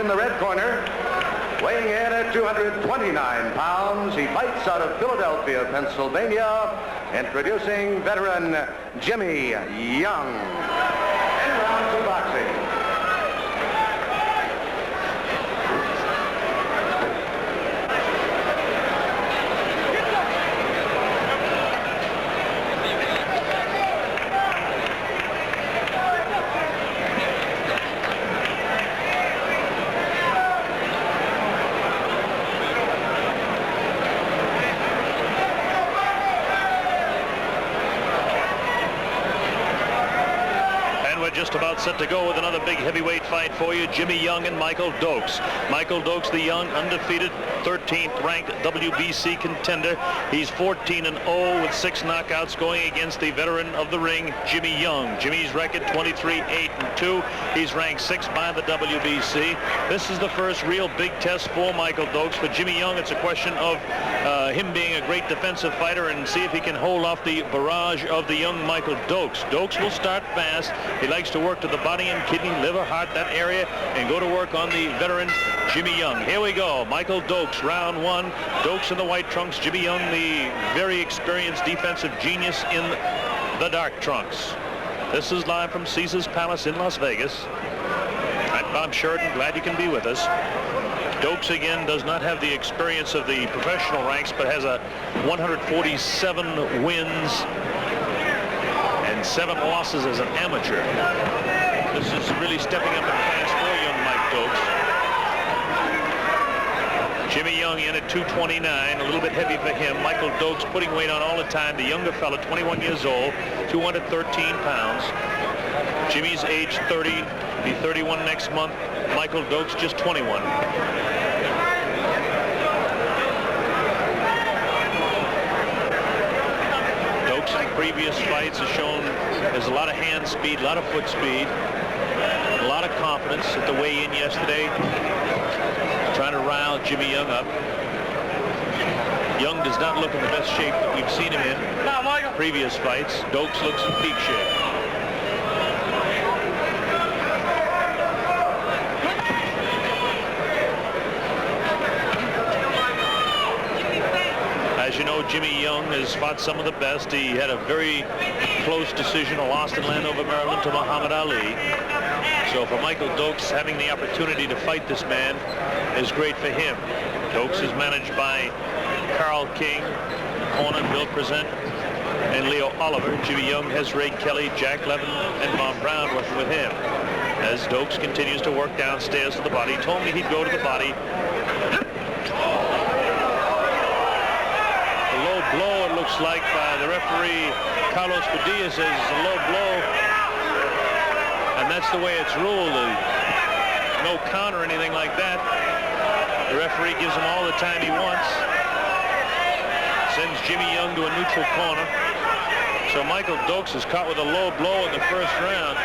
in the red corner. Weighing in at 229 pounds, he fights out of Philadelphia, Pennsylvania, introducing veteran Jimmy Young. 10 rounds of boxing. Just about set to go with another big heavyweight fight for you. Jimmy Young and Micael Dokes. Micael Dokes, the young, undefeated, 13th ranked WBC contender. He's 14-0 with 6 knockouts going against the veteran of the ring, Jimmy Young. Jimmy's record 23-8-2. He's ranked 6th by the WBC. This is the first real big test for Micael Dokes. For Jimmy Young, it's a question of him being a great defensive fighter and see if he can hold off the barrage of the young Micael Dokes. Dokes will start fast. He likes to work to the body and kidney, liver, heart, that area, and go to work on the veteran Jimmy Young. Here we go. Micael Dokes, round 1. Dokes in the white trunks. Jimmy Young, the very experienced defensive genius in the dark trunks. This is live from Caesar's Palace in Las Vegas. I'm Bob Sheridan. Glad you can be with us. Dokes again does not have the experience of the professional ranks, but has a 147 wins and 7 losses as an amateur. This is really stepping up in class for young Mike Dokes. Jimmy Young in at 229, a little bit heavy for him. Micael Dokes putting weight on all the time. The younger fella, 21 years old, 213 pounds. Jimmy's age 30, be 31 next month. Micael Dokes just 21. In previous fights has shown there's a lot of hand speed, a lot of foot speed, a lot of confidence at the weigh-in yesterday, trying to rile Jimmy Young up. Young does not look in the best shape that we've seen him in previous fights. Dokes looks in peak shape. As you know, Jimmy Young has fought some of the best. He had a very close decision, a loss in Landover, Maryland to Muhammad Ali. So for Micael Dokes, having the opportunity to fight this man is great for him. Dokes is managed by Carl King, Conan, Bill Present, and Leo Oliver. Jimmy Young has Ray Kelly, Jack Levin, and Bob Brown working with him. As Dokes continues to work downstairs to the body. He told me he'd go to the body. Blow, it looks like, by the referee Carlos Padilla, says it's a low blow, and that's the way it's ruled. No count or anything like that. The referee gives him all the time he wants, sends Jimmy Young to a neutral corner. So Micael Dokes is caught with a low blow in the first round.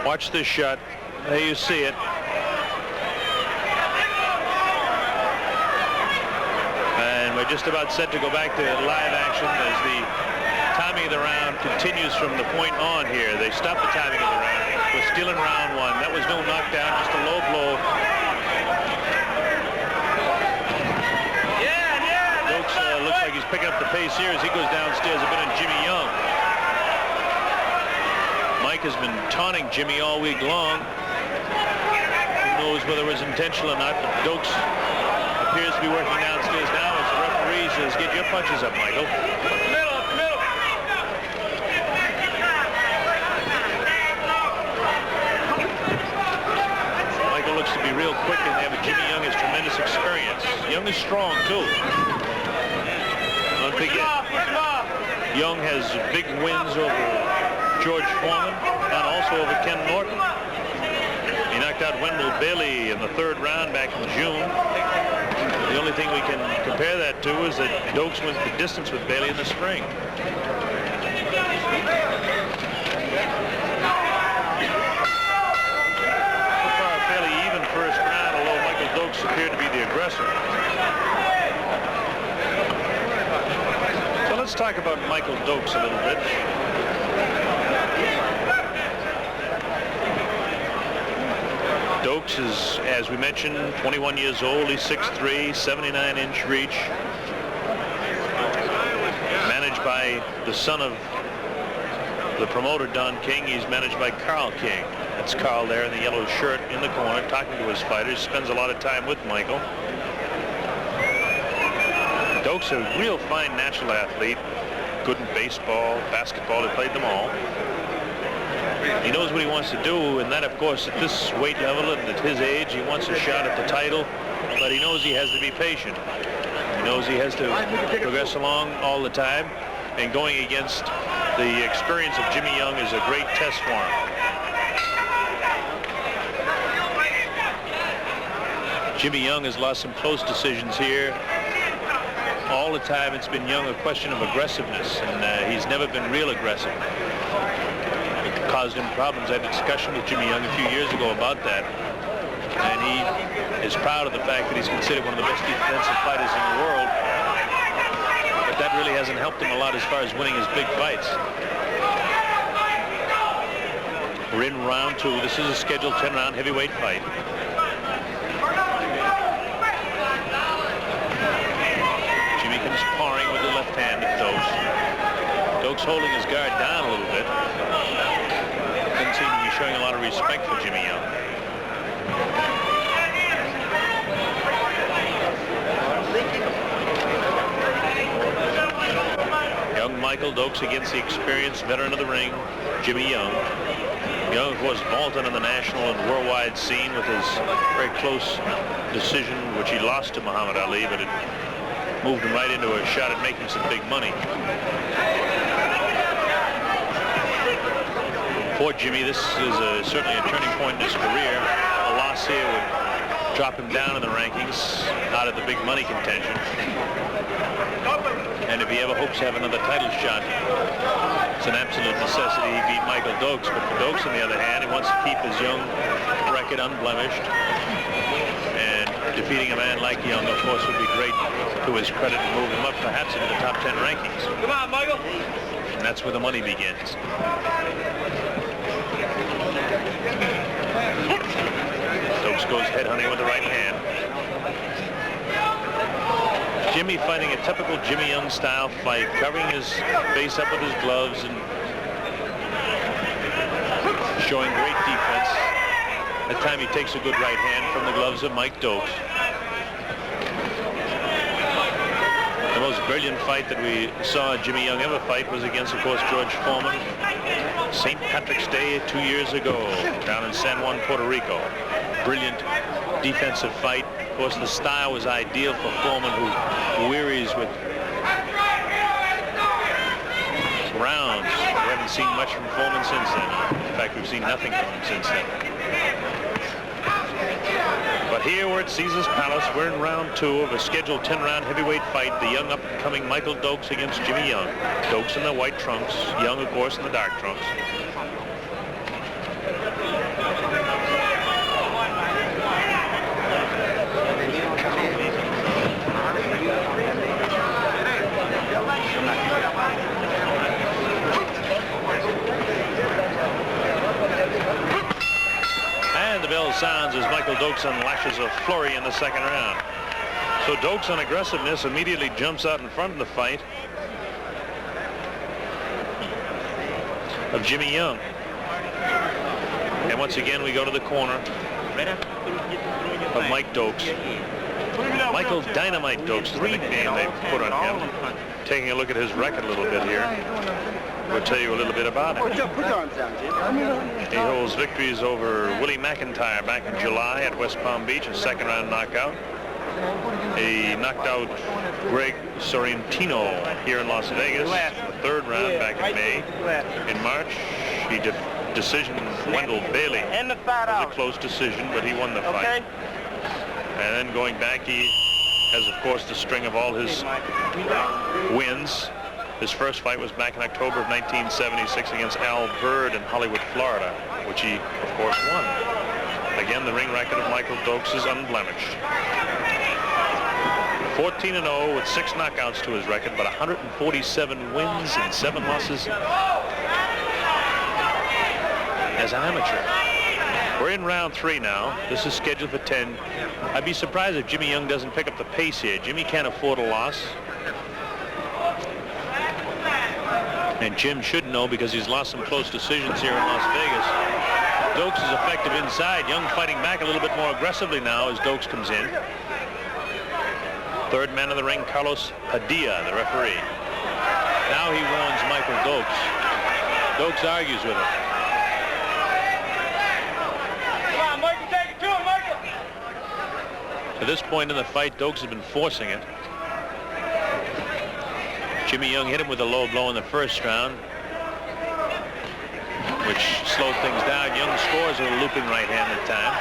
Watch this shot. There you see it. And we're just about set to go back to live action as the timing of the round continues from the point on here. They stopped the timing of the round. We're still in round 1. That was no knockdown, just a low blow. Dokes looks like he's picking up the pace here as he goes downstairs a bit on Jimmy Young. Mike has been taunting Jimmy all week long. Who knows whether it was intentional or not, but Dokes appears to be working downstairs now as the referee says, get your punches up, Michael. Middle. Michael looks to be real quick in there, but Jimmy Young has tremendous experience. Young is strong, too. Don't forget, Young has big wins over George Foreman and also over Ken Norton. He knocked out Wendell Bailey in the 3rd round back in June. The only thing we can compare that to is that Dokes went the distance with Bailey in the spring. So far a fairly even first round, although Micael Dokes appeared to be the aggressor. let's talk about Micael Dokes a little bit. Dokes is, as we mentioned, 21 years old. He's 6'3", 79-inch reach. Managed by the son of the promoter, Don King. He's managed by Carl King. That's Carl there in the yellow shirt in the corner talking to his fighters. Spends a lot of time with Micael. Dokes, a real fine natural athlete. Good in baseball, basketball. He played them all. He knows what he wants to do, and that, of course, at this weight level and at his age, he wants a shot at the title, but he knows he has to be patient. He knows he has to progress along all the time, and going against the experience of Jimmy Young is a great test for him. Jimmy Young has lost some close decisions here. All the time it's been Young a question of aggressiveness, and he's never been real aggressive. It caused him problems. I had a discussion with Jimmy Young a few years ago about that, and he is proud of the fact that he's considered one of the best defensive fighters in the world, but that really hasn't helped him a lot as far as winning his big fights. We're in round 2. This is a scheduled 10-round heavyweight fight. Jimmy comes pawing with the left hand at Dokes. Dokes holding his guard down a little bit. Doesn't seem to be showing a lot of respect for Jimmy Young. Young Micael Dokes against the experienced veteran of the ring, Jimmy Young. Young, of course, vaulted on the national and worldwide scene with his very close decision, which he lost to Muhammad Ali, but it moved him right into a shot at making some big money. For Jimmy, this is certainly a turning point in his career. A loss here would drop him down in the rankings, out of the big money contention. And if he ever hopes to have another title shot, it's an absolute necessity he beat Micael Dokes. But for Dokes, on the other hand, he wants to keep his Young record unblemished. And defeating a man like Young, of course, would be great to his credit and move him up perhaps into the top 10 rankings. Come on, Michael! And that's where the money begins. Dokes goes headhunting with the right hand. Jimmy fighting a typical Jimmy Young style fight, covering his face up with his gloves and showing great defense. At time he takes a good right hand from the gloves of Mike Dokes. The most brilliant fight that we saw Jimmy Young ever fight was against, of course, George Foreman. St. Patrick's Day 2 years ago down in San Juan, Puerto Rico. Brilliant defensive fight. Of course, the style was ideal for Foreman, who wearies with rounds. We haven't seen much from Foreman since then. In fact, we've seen nothing from him since then. But here we're at Caesar's Palace. We're in round 2 of a scheduled 10-round heavyweight fight. The young up-and-coming Micael Dokes against Jimmy Young. Dokes in the white trunks, Young, of course, in the dark trunks. And the bell sounds as Micael Dokes unlashes a flurry in the second round. So Dokes, on aggressiveness, immediately jumps out in front of the fight of Jimmy Young. And once again, we go to the corner of Mike Dokes. Michael Dynamite Dokes is the nickname they put on him. Taking a look at his record a little bit here, we'll tell you a little bit about him. He holds victories over Willie McIntyre back in July at West Palm Beach, a second-round knockout. He knocked out Greg Sorrentino here in Las Vegas, the third round back in May. In March, he decisioned Wendell Bailey. It was a close decision, but he won the fight. And then going back, he has, of course, the string of all his wins. His first fight was back in October of 1976 against Al Bird in Hollywood, Florida, which he, of course, won. Again, the ring record of Micael Dokes is unblemished. 14-0 with 6 knockouts to his record, but 147 wins and 7 losses as an amateur. We're in round 3 now. This is scheduled for 10. I'd be surprised if Jimmy Young doesn't pick up the pace here. Jimmy can't afford a loss. And Jim should know because he's lost some close decisions here in Las Vegas. Dokes is effective inside. Young fighting back a little bit more aggressively now as Dokes comes in. Third man of the ring, Carlos Padilla, the referee. Now he warns Micael Dokes. Dokes argues with him. Come on, Michael, take it to him, Michael. To this point in the fight, Dokes has been forcing it. Jimmy Young hit him with a low blow in the first round, which slowed things down. Young scores with a looping right hand at time.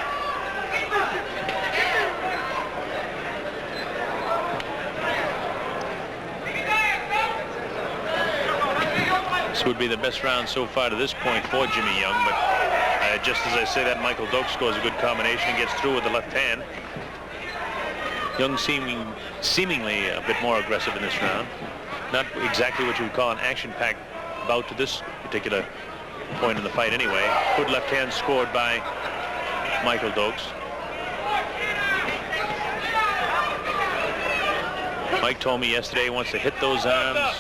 This would be the best round so far to this point for Jimmy Young, but just as I say that, Micael Dokes scores a good combination and gets through with the left hand. Young seemingly a bit more aggressive in this round. Not exactly what you would call an action-packed bout to this particular point in the fight anyway. Good left hand scored by Micael Dokes. Mike told me yesterday he wants to hit those arms.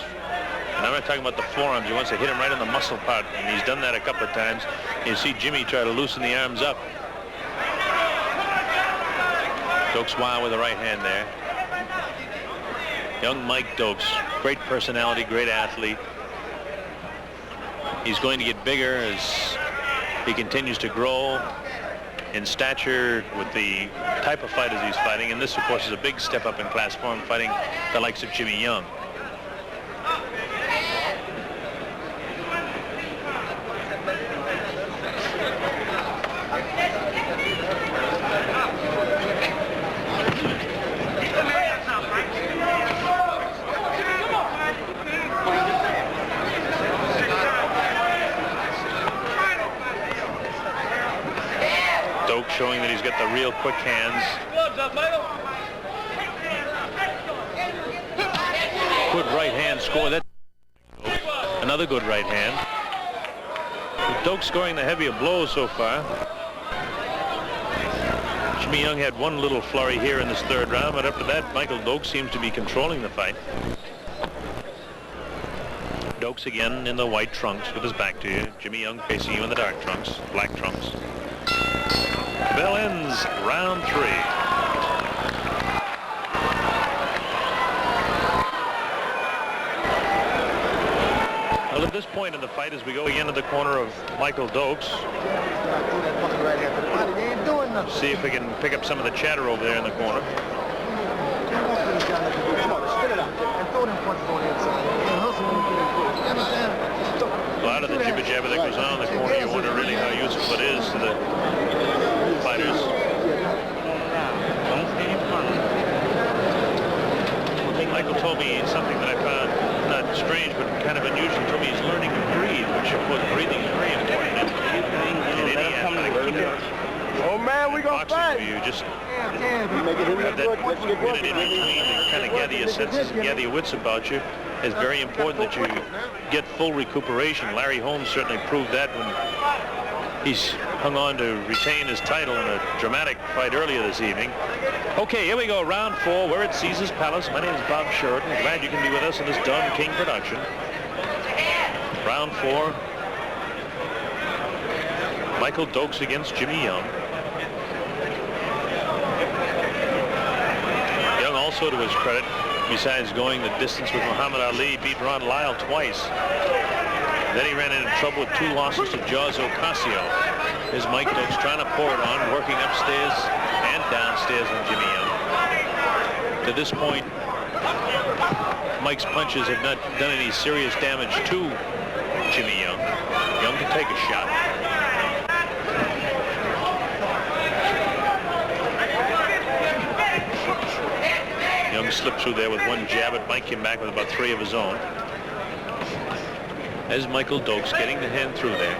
And I'm not talking about the forearms. He wants to hit him right on the muscle part. And he's done that a couple of times. You see Jimmy try to loosen the arms up. Dokes wild with the right hand there. Young Mike Dokes, great personality, great athlete. He's going to get bigger as he continues to grow in stature with the type of fighters he's fighting. And this, of course, is a big step up in class for him, fighting the likes of Jimmy Young. Showing that he's got the real quick hands. Good right hand score. That's another good right hand. Dokes scoring the heavier blows so far. Jimmy Young had one little flurry here in this third round, but after that, Micael Dokes seems to be controlling the fight. Dokes again in the white trunks with his back to you. Jimmy Young facing you in the dark trunks, black trunks. Bell ends round 3. Well, at this point in the fight, as we go again to the corner of Micael Dokes, see if we can pick up some of the chatter over there in the corner. A lot of the jibber-jabber that goes on in the corner, you wonder really how useful it is to the fighters. Michael told me something that I found not strange, but kind of unusual. He told me he's learning to breathe, which of course breathing is very important in any athletic. Oh man, we gonna fight. You just have that minute in between to kind of gather your senses and gather your wits about you. It's very important that you get full recuperation. Larry Holmes certainly proved that when he's hung on to retain his title in a dramatic fight earlier this evening. Okay, here we go, round 4. We're at Caesar's Palace. My name is Bob Sheridan. Glad you can be with us in this Don King production. Round 4. Micael Dokes against Jimmy Young. Young also, to his credit, besides going the distance with Muhammad Ali, beat Ron Lyle twice. Then he ran into trouble with 2 losses to Jaws Ocasio. Here's Mike Dokes trying to pour it on, working upstairs and downstairs on Jimmy Young. To this point, Mike's punches have not done any serious damage to Jimmy Young. Young can take a shot. Young slipped through there with one jab, but Mike came back with about 3 of his own. As Micael Dokes getting the hand through there.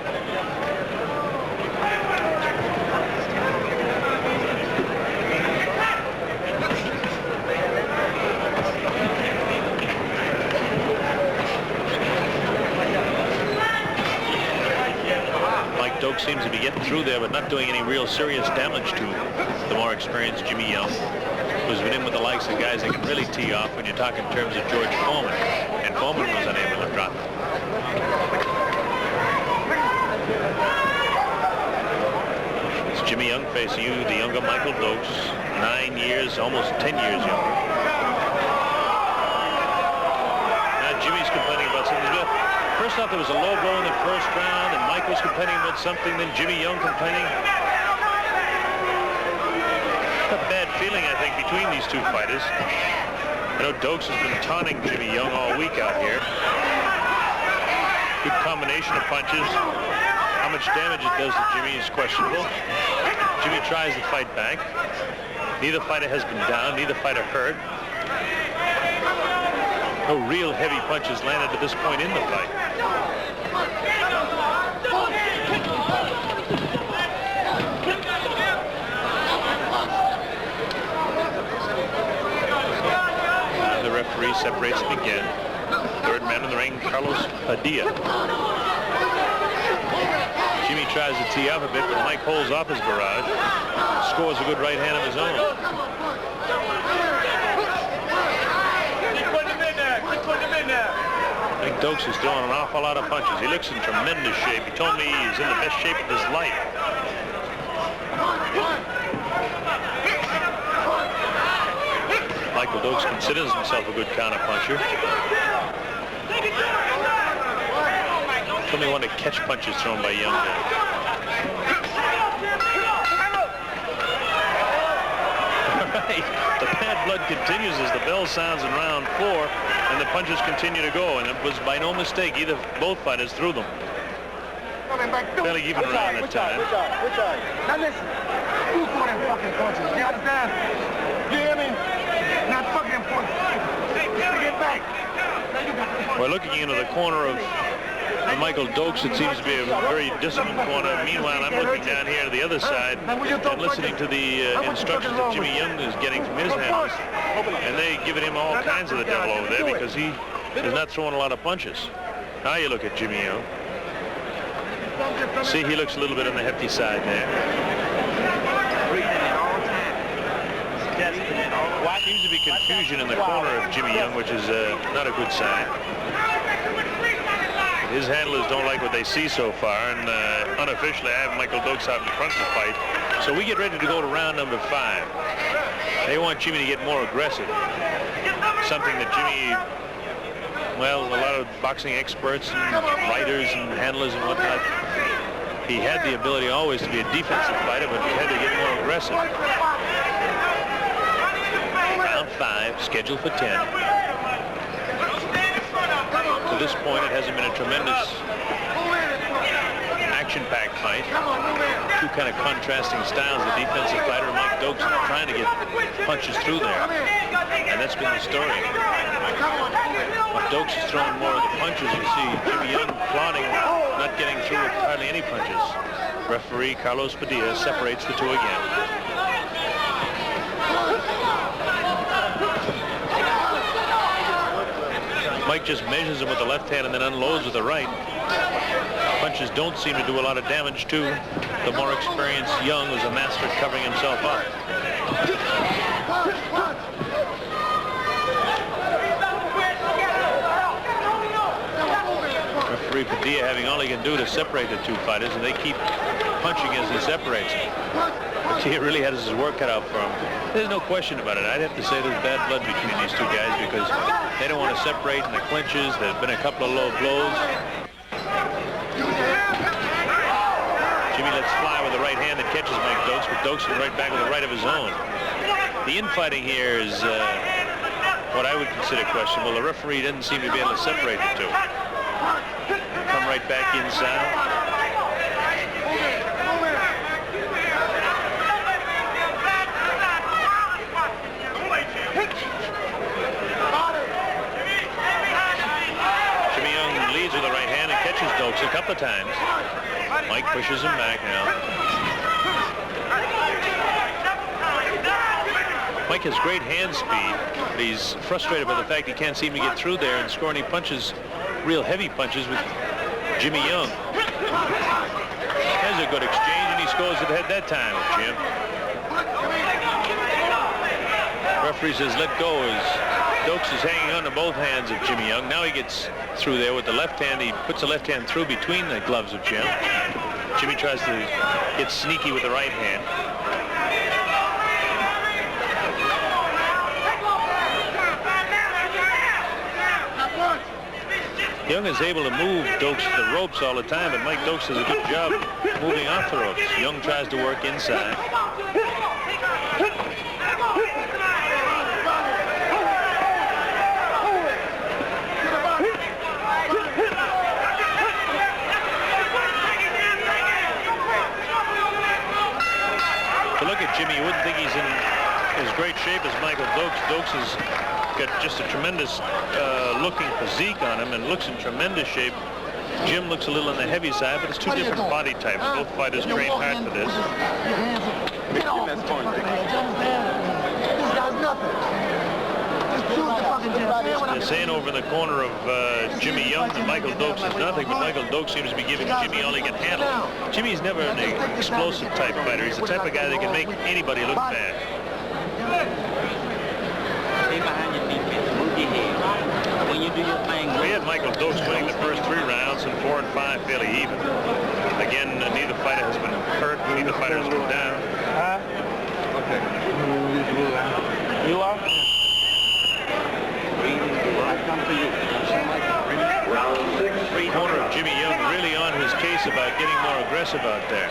Dokes seems to be getting through there, but not doing any real serious damage to the more experienced Jimmy Young, who's been in with the likes of guys that can really tee off when you talk in terms of George Foreman, and Foreman was unable to drop it. It's Jimmy Young facing you, the younger Micael Dokes, 9 years, almost 10 years younger. Now Jimmy's complaining about something. First off, there was a low blow in the first round, and Mike was complaining about something, then Jimmy Young complaining. A bad feeling, I think, between these two fighters. I know Dokes has been taunting Jimmy Young all week out here. Good combination of punches. How much damage it does to Jimmy is questionable. Jimmy tries to fight back. Neither fighter has been down, neither fighter hurt. No real heavy punches landed at this point in the fight. The referee separates them again. Third man in the ring, Carlos Padilla. Jimmy tries to tee up a bit, but Mike holds off his barrage. Scores a good right hand of his own. I think Dokes is throwing an awful lot of punches. He looks in tremendous shape. He told me he's in the best shape of his life. Micael Dokes considers himself a good counterpuncher. Told me he wanted to catch punches thrown by Young. Right. The bad blood continues as the bell sounds in round 4, and the punches continue to go, and it was by no mistake either both fighters threw them. Fairly even around that time. Now listen, you throw them fucking punches. You understand? You hear me? Not fucking punches. Get back. We're looking into the corner of Micael Dokes. It seems to be a very disciplined corner. Meanwhile, I'm looking down here to the other side and listening to the instructions that Jimmy Young is getting from his handlers. And they're giving him all kinds of the devil over there because he is not throwing a lot of punches. Now you look at Jimmy Young. See, he looks a little bit on the hefty side there. Seems to be confusion in the corner of Jimmy Young, which is not a good sign. His handlers don't like what they see so far, and unofficially I have Micael Dokes out in front of the fight. So we get ready to go to round number 5. They want Jimmy to get more aggressive. Something that Jimmy, well, a lot of boxing experts and writers and handlers and whatnot, he had the ability always to be a defensive fighter, but he had to get more aggressive. Round 5, scheduled for 10. To this point, it hasn't been a tremendous action-packed fight. Two kind of contrasting styles. The defensive fighter, Mike Dokes, trying to get punches through there. And that's been the story. When Dokes is throwing more of the punches, you see Jimmy Young plodding, not getting through with hardly any punches. Referee Carlos Padilla separates the two again. Mike just measures him with the left hand and then unloads with the right. Punches don't seem to do a lot of damage to the more experienced Young, who's a master at covering himself up. Referee Padilla having all he can do to separate the two fighters, and they keep punching as he separates them. Padilla really has his work cut out for him. There's no question about it. I'd have to say there's bad blood between these two guys because they don't want to separate in the clinches. There have been a couple of low blows. Jimmy lets fly with the right hand that catches Mike Dokes, but Dokes is right back with the right of his own. The infighting here is what I would consider questionable. The referee didn't seem to be able to separate the two. Come right back inside. With the right hand and catches Dokes a couple of times. Mike pushes him back now. Mike has great hand speed, but he's frustrated by the fact he can't seem to get through there and score any punches, real heavy punches with Jimmy Young. There's a good exchange, and he scores it ahead that time, Jim. Referee says let go as Dokes is hanging on to both hands of Jimmy Young. Now he gets through there with the left hand. He puts the left hand through between the gloves of Jim. Jimmy tries to get sneaky with the right hand. Young is able to move Dokes to the ropes all the time, but Mike Dokes does a good job moving off the ropes. Young tries to work inside. To look at Jimmy, you wouldn't think he's in as great shape as Micael Dokes. Dokes has got just a tremendous looking physique on him and looks in tremendous shape. Jim looks a little on the heavy side, but it's two different body types. Both fighters train hard for this. They're saying over in the corner of Jimmy Young that Micael Dokes is nothing, but Micael Dokes seems to be giving Jimmy all he can handle. Jimmy's never an explosive type fighter. He's the type of guy that can make anybody look bad. We had Micael Dokes winning the first 3 rounds and 4 and 5 fairly even. Again, neither fighter has been hurt, neither fighter has been down. Okay. You are? I come to you. Corner of Jimmy Young really on his case about getting more aggressive out there.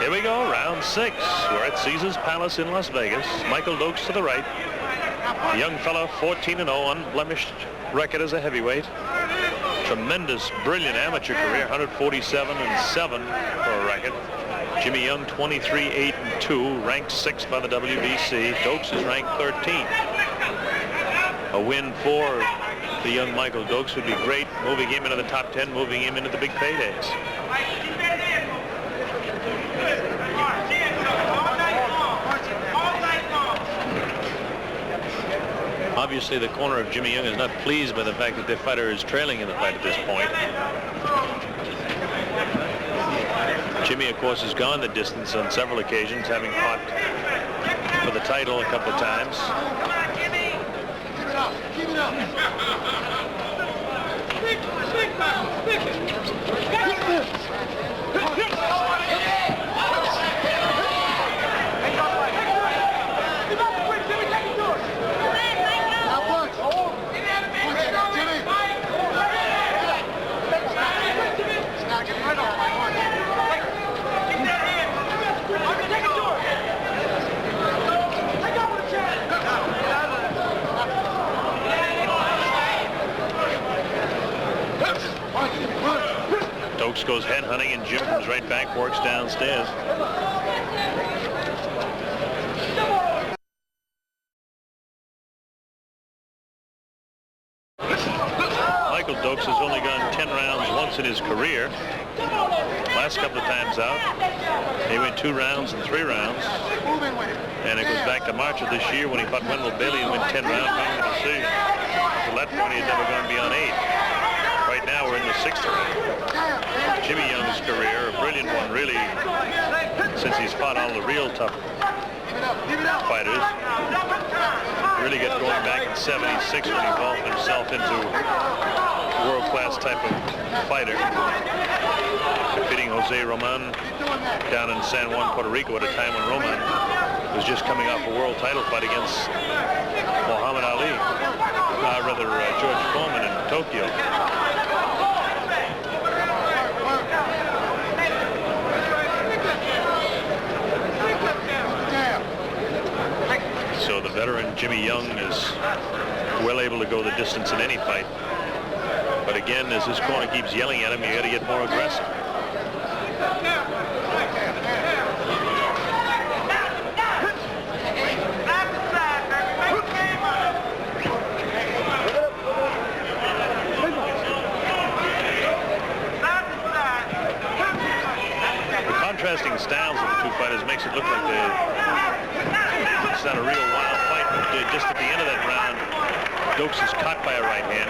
Here we go, round 6. We're at Caesars Palace in Las Vegas. Micael Dokes to the right. The young fella, 14-0, unblemished record as a heavyweight. Tremendous, brilliant amateur career, 147-7 for a record. Jimmy Young, 23-8-2, ranked 6th by the WBC. Dokes is ranked 13th. A win for the young Micael Dokes would be great, moving him into the top 10, moving him into the big paydays. Obviously, the corner of Jimmy Young is not pleased by the fact that their fighter is trailing in the fight at this point. Jimmy, of course, has gone the distance on several occasions, having fought for the title a couple of times. Keep it up. Dokes goes head hunting, and Jim comes right back, works downstairs. Micael Dokes has only gone 10 rounds once in his career. Last couple of times out, he went 2 rounds and 3 rounds. And it goes back to March of this year when he fought Wendell Bailey and went 10 rounds by the decision. At that point, he had never gone beyond 8. Right now, we're in the 6th round. Jimmy Young's career, a brilliant one, really, since he's fought all the real tough fighters. Really got going back in '76 when he evolved himself into a world-class type of fighter, defeating Jose Roman down in San Juan, Puerto Rico at a time when Roman was just coming off a world title fight against Muhammad Ali, George Foreman in Tokyo. So the veteran Jimmy Young is well able to go the distance in any fight. But again, as his corner keeps yelling at him, you got to get more aggressive. The contrasting styles of the two fighters makes it look like it's not a real wild fight, but just at the end of that round, Dokes is caught by a right hand.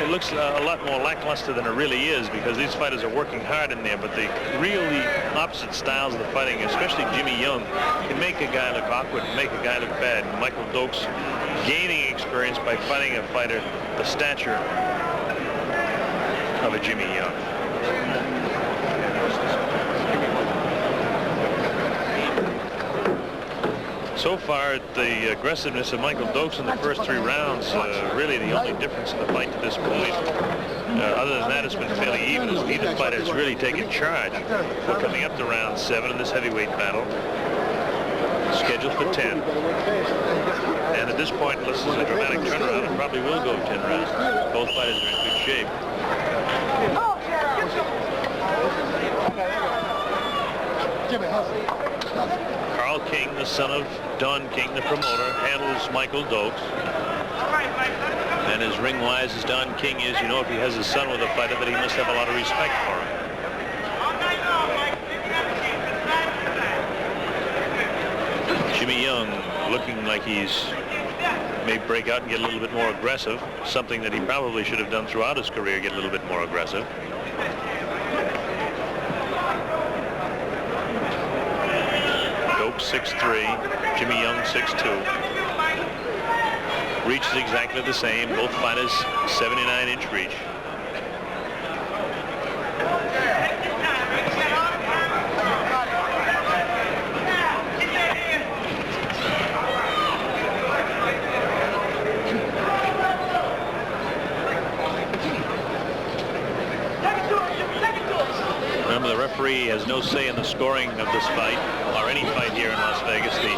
It looks a lot more lackluster than it really is because these fighters are working hard in there, but the really opposite styles of the fighting, especially Jimmy Young, can make a guy look awkward, make a guy look bad. And Micael Dokes gaining experience by fighting a fighter the stature of a Jimmy Young. So far, the aggressiveness of Micael Dokes in the first 3 rounds, really the only difference in the fight to this point. Other than that, it's been fairly even. Neither fighter has really taken charge. We're coming up to round 7 in this heavyweight battle, scheduled for 10. And at this point, unless there's a dramatic turnaround, it probably will go 10 rounds. Both fighters are in good shape. Carl King, the son of Don King, the promoter, handles Micael Dokes. And as ring-wise as Don King is, you know if he has a son with a fighter that he must have a lot of respect for him. Jimmy Young looking like he's may break out and get a little bit more aggressive, something that he probably should have done throughout his career, get a little bit more aggressive. Dokes 6'3", Jimmy Young 6'2". Reach is exactly the same. Both fighters 79-inch reach. Remember, the referee has no say in the scoring of this fight, or any fight here in Las Vegas. The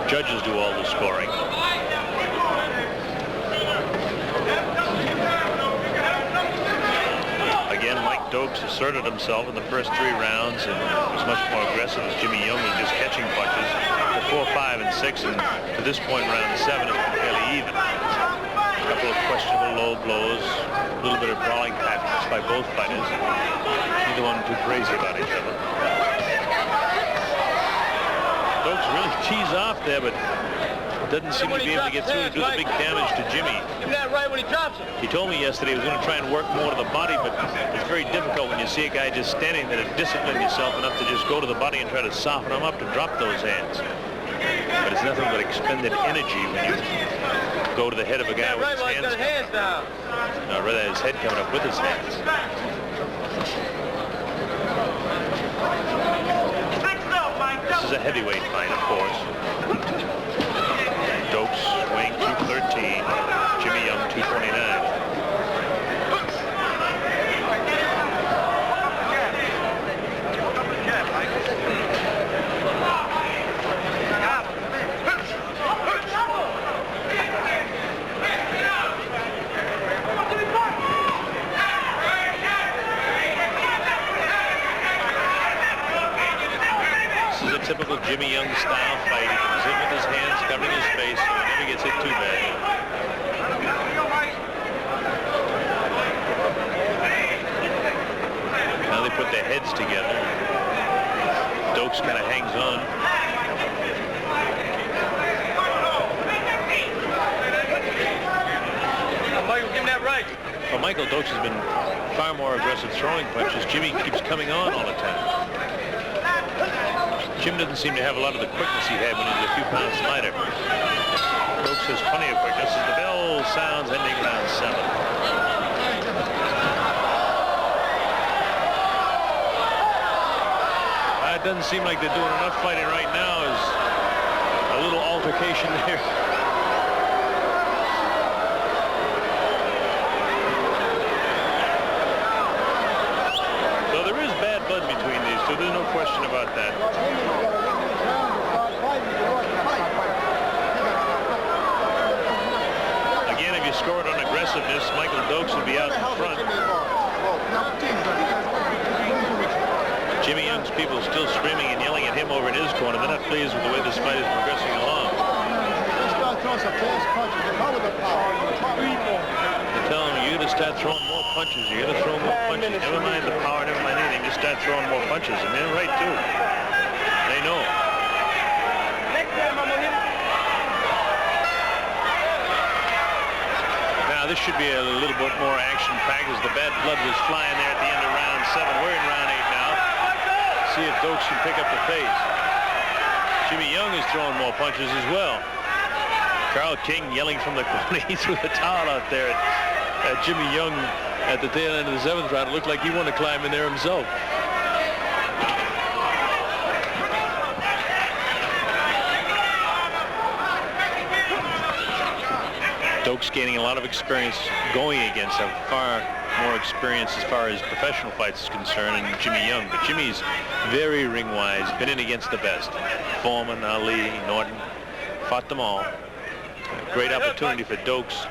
judges do all the scoring. Again, Mike Dokes asserted himself in the first 3 rounds and was much more aggressive as Jimmy Young was just catching punches for 4, 5, and 6. And to this point, round 7 has been fairly even. A couple of questionable low blows, a little bit of brawling tactics by both fighters. Neither one too crazy about each other. Dokes really tees off there, but doesn't seem to be able to get through and do the big damage to Jimmy. Right when he drops it. He told me yesterday he was going to try and work more to the body, but it's very difficult when you see a guy just standing there to discipline yourself enough to just go to the body and try to soften him up to drop those hands. But it's nothing but expended energy when you go to the head of a guy with his hands down. No, rather his head coming up with his hands. This is a heavyweight fight, of course. Dokes weighing 213, Jimmy Young 229. Typical Jimmy Young style fight. He comes in with his hands covering his face, so he never gets hit too bad. Now they put their heads together. Dokes kind of hangs on. Michael, give him that right. Well, Micael Dokes has been far more aggressive throwing punches. Jimmy keeps coming on all the time. Jim doesn't seem to have a lot of the quickness he had when he was a few pounds lighter. Dokes has plenty of quickness as the bell sounds, ending round 7. It doesn't seem like they're doing enough fighting right now. Is a little altercation there. So there is bad blood between these two. There's no question about that. Again, if you score it on aggressiveness, Micael Dokes would be out in front. Jimmy Young's people are still screaming and yelling at him over in his corner. They're not pleased with the way this fight is progressing along. They're telling him, you got to start throwing more punches. You got to throw more punches. Never mind the power, never mind anything. Just start throwing more punches. And they're right, too. They know. this should be a little bit more action-packed as the bad blood was flying there at the end of round 7. We're in round 8 now. See if Dokes can pick up the pace. Jimmy Young is throwing more punches as well. Carl King yelling from the corner. He threw the towel out there at Jimmy Young at the tail end of the 7th round. It looked like he wanted to climb in there himself. Dokes gaining a lot of experience going against a far more experience as far as professional fights is concerned than Jimmy Young. But Jimmy's very ring-wise, been in against the best. Foreman, Ali, Norton, fought them all. A great opportunity for Dokes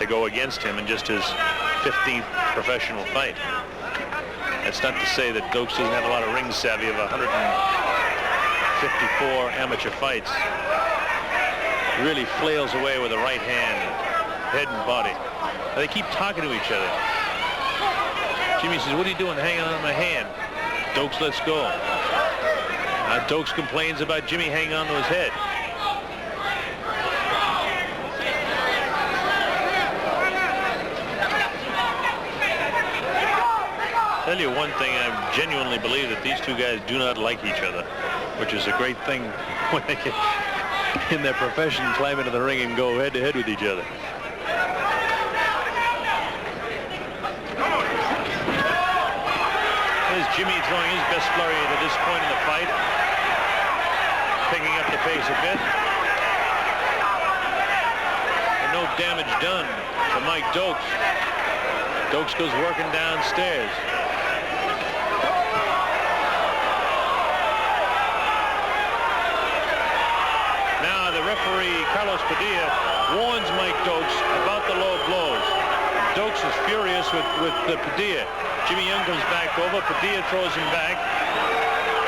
to go against him in just his 15th professional fight. That's not to say that Dokes doesn't have a lot of ring savvy of 154 amateur fights. Really flails away with the right hand, head and body. They keep talking to each other. Jimmy says, "What are you doing hanging on my hand?" Dokes lets go. Dokes complains about Jimmy hanging on to his head. Tell you one thing, I genuinely believe that these two guys do not like each other, which is a great thing when they get in their profession, climb into the ring and go head to head with each other. Here's Jimmy throwing his best flurry at this point in the fight, picking up the pace a bit. And no damage done to Mike Dokes. Dokes goes working downstairs. Referee Carlos Padilla warns Mike Dokes about the low blows. Dokes is furious with Padilla. Jimmy Young comes back over. Padilla throws him back.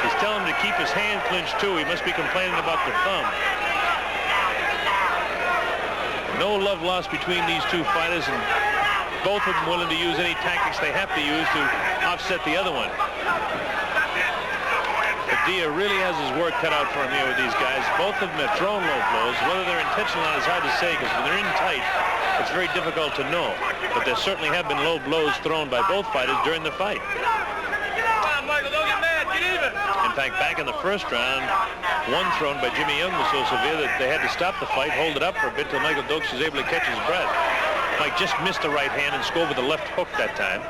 He's telling him to keep his hand clinched too. He must be complaining about the thumb. No love lost between these two fighters, and both of them willing to use any tactics they have to use to offset the other one. Padilla really has his work cut out for him here with these guys. Both of them have thrown low blows. Whether they're intentional or not is hard to say, because when they're in tight, it's very difficult to know. But there certainly have been low blows thrown by both fighters during the fight. Come on, Michael, don't get mad. Get even. In fact, back in the first round, one thrown by Jimmy Young was so severe that they had to stop the fight, hold it up for a bit till Michael Dokes was able to catch his breath. Mike just missed the right hand and scored with the left hook that time.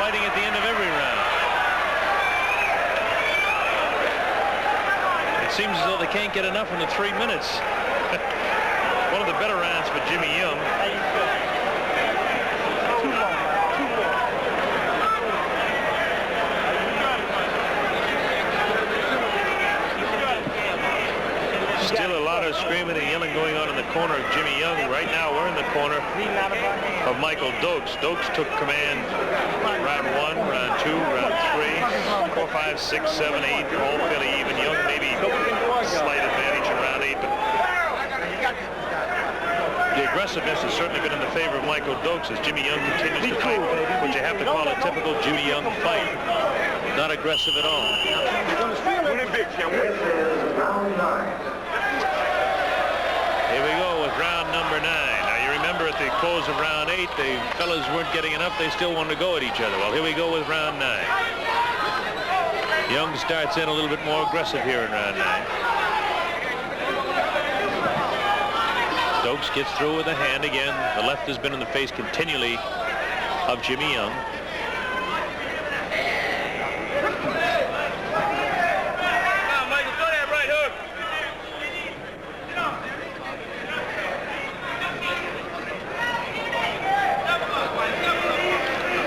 At the end of every round. It seems as though they can't get enough in the 3 minutes. One of the better rounds for Jimmy Young. Still a lot of screaming and yelling going on in the corner of Jimmy Young. Right now we're in the corner of Micael Dokes. Dokes took command round 1, round 2, round 3, 4, 5, 6, 7, 8, all fairly even. Young maybe slight advantage in round 8, but the aggressiveness has certainly been in the favor of Micael Dokes as Jimmy Young continues to fight what you have to call a typical Jimmy Young fight. Not aggressive at all. Here we go with round number 9. Now you remember at the close of round 8, the fellas weren't getting enough. They still wanted to go at each other. Well, here we go with round 9. Young starts in a little bit more aggressive here in round 9. Dokes gets through with a hand again. The left has been in the face continually of Jimmy Young.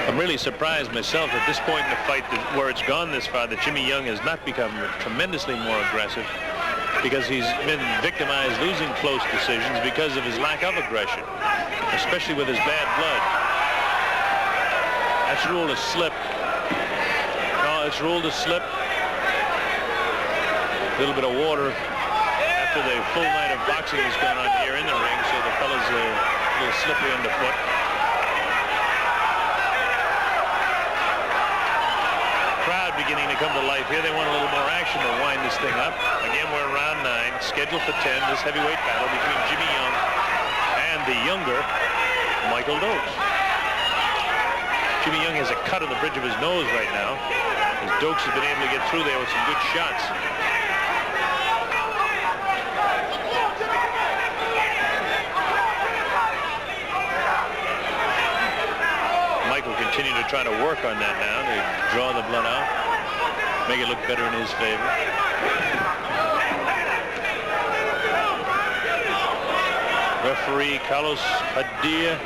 I'm really surprised myself at this point in the fight where it's gone this far that Jimmy Young has not become tremendously more aggressive, because he's been victimized losing close decisions because of his lack of aggression, especially with his bad blood. That's ruled a slip. No, it's ruled a slip. A little bit of water after the full night of boxing has gone on here in the ring, so the fella's a little slippery underfoot. 5 here. They want a little more action to wind this thing up. Again, we're in round 9, scheduled for 10. This heavyweight battle between Jimmy Young and the younger Micael Dokes. Jimmy Young has a cut on the bridge of his nose right now, as Dokes has been able to get through there with some good shots. Michael continuing to try to work on that now to draw the blood out, make it look better in his favor. Referee Carlos Padilla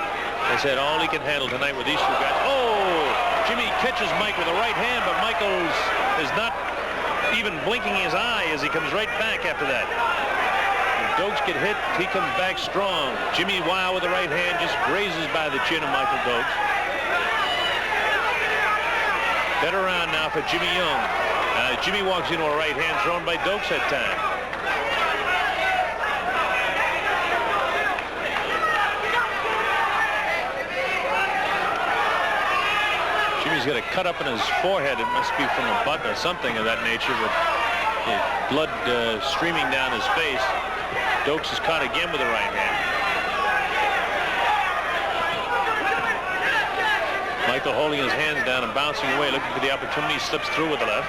has had all he can handle tonight with these two guys. Oh, Jimmy catches Mike with a right hand, but Michael is not even blinking his eye as he comes right back after that. When Dokes get hit, he comes back strong. Jimmy Wow with the right hand just grazes by the chin of Micael Dokes. Better round now for Jimmy Young. Jimmy walks into a right hand thrown by Dokes that time. Jimmy's got a cut up in his forehead. It must be from a butt or something of that nature, with blood streaming down his face. Dokes is caught again with the right hand. Michael holding his hands down and bouncing away, looking for the opportunity, slips through with the left.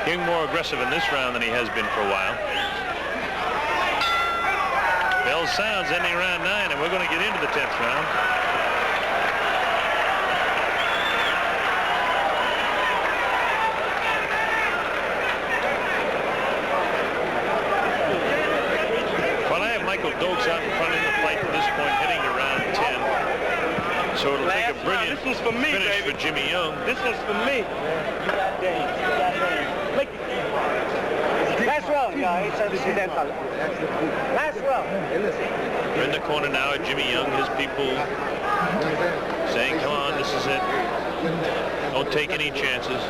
Getting more aggressive in this round than he has been for a while. Bell sounds, ending round 9, and we're going to get into the 10th round. Well, I have Micael Dokes out in front in the fight at this point, heading to round 10. So it'll take a brilliant finish for Jimmy Young. This one's for me. You got Dave. You got Dave. Last round, guys. Last round. We're in the corner now at Jimmy Young. His people saying, come on, this is it. Don't take any chances.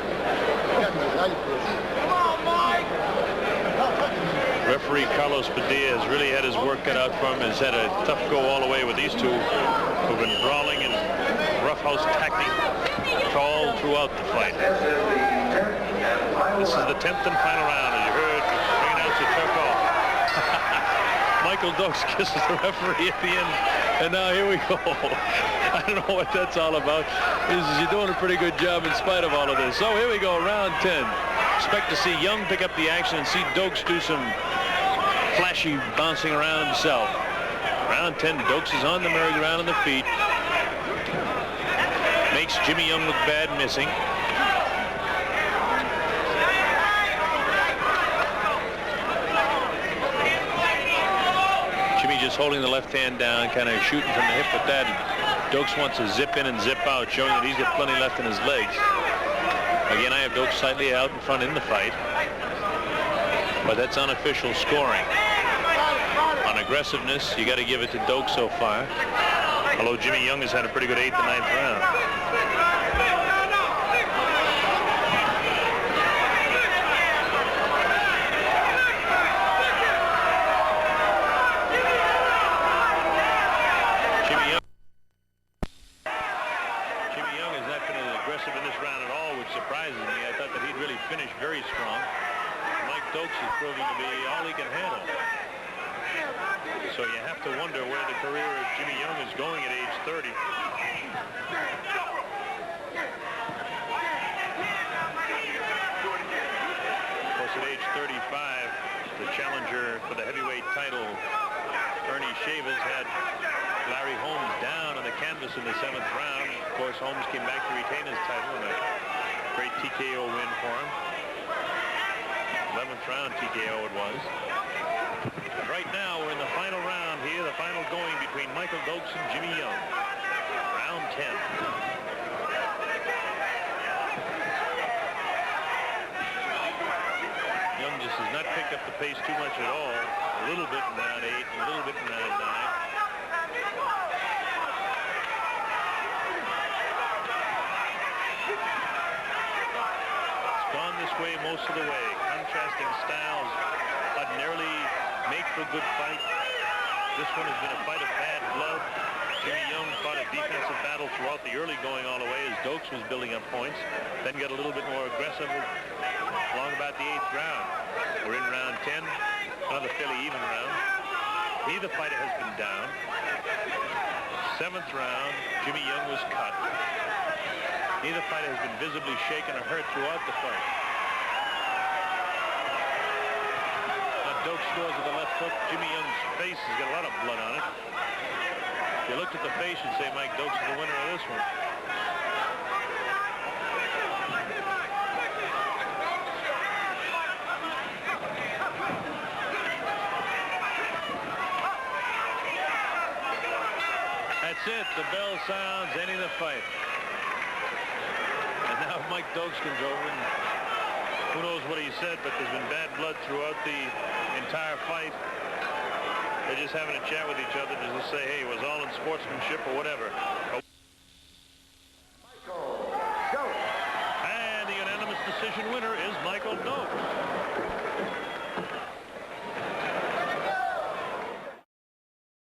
Come on, Mike. Referee Carlos Padilla has really had his work cut out for him. Has had a tough go all the way with these two who've been brawling and roughhouse tackling all throughout the fight. This is the 10th and final round, as you heard ring announcer Chuck off. Micael Dokes kisses the referee at the end, and now here we go. I don't know what that's all about. You're doing a pretty good job in spite of all of this. So here we go, round 10. Expect to see Young pick up the action and see Dokes do some flashy bouncing around himself. Round 10, Dokes is on the merry-go-round on the feet. Makes Jimmy Young look bad missing. Jimmy just holding the left hand down, kind of shooting from the hip with that. Dokes wants to zip in and zip out, showing that he's got plenty left in his legs. Again, I have Dokes slightly out in front in the fight, but that's unofficial scoring. On aggressiveness, you got to give it to Dokes so far, although Jimmy Young has had a pretty good 8th and 9th round. In this round at all, which surprises me. I thought that he'd really finish very strong. Mike Dokes is proving to be all he can handle. So you have to wonder where the career of Jimmy Young is going at age 30. Of course, at age 35, the challenger for the heavyweight title, Ernie Shavers, had Larry Holmes down on the canvas in the 7th round. Of course, Holmes came back to retain his title in a great TKO win for him. 11th round TKO it was. But right now, we're in the final round here, the final going between Micael Dokes and Jimmy Young. Round 10. Young just has not picked up the pace too much at all. A little bit in round 8, a little bit in round 9. of the way. Contrasting styles ordinarily make for a good fight. This one has been a fight of bad blood. Jimmy Young fought a defensive battle throughout the early going all the way as Dokes was building up points. Then got a little bit more aggressive along about the 8th round. We're in round 10, another fairly even round. Neither fighter has been down. 7th round, Jimmy Young was cut. Neither fighter has been visibly shaken or hurt throughout the fight. Now Dokes scores with the left hook. Jimmy Young's face has got a lot of blood on it. If you looked at the face, you'd say Mike Dokes is the winner of this one. That's it. The bell sounds, ending the fight. And now Mike Dokes comes over, and who knows what he said, but there's been bad blood throughout the entire fight. They're just having a chat with each other just to say, hey, it was all in sportsmanship or whatever. Micael Dokes. And the unanimous decision winner is Micael Dokes.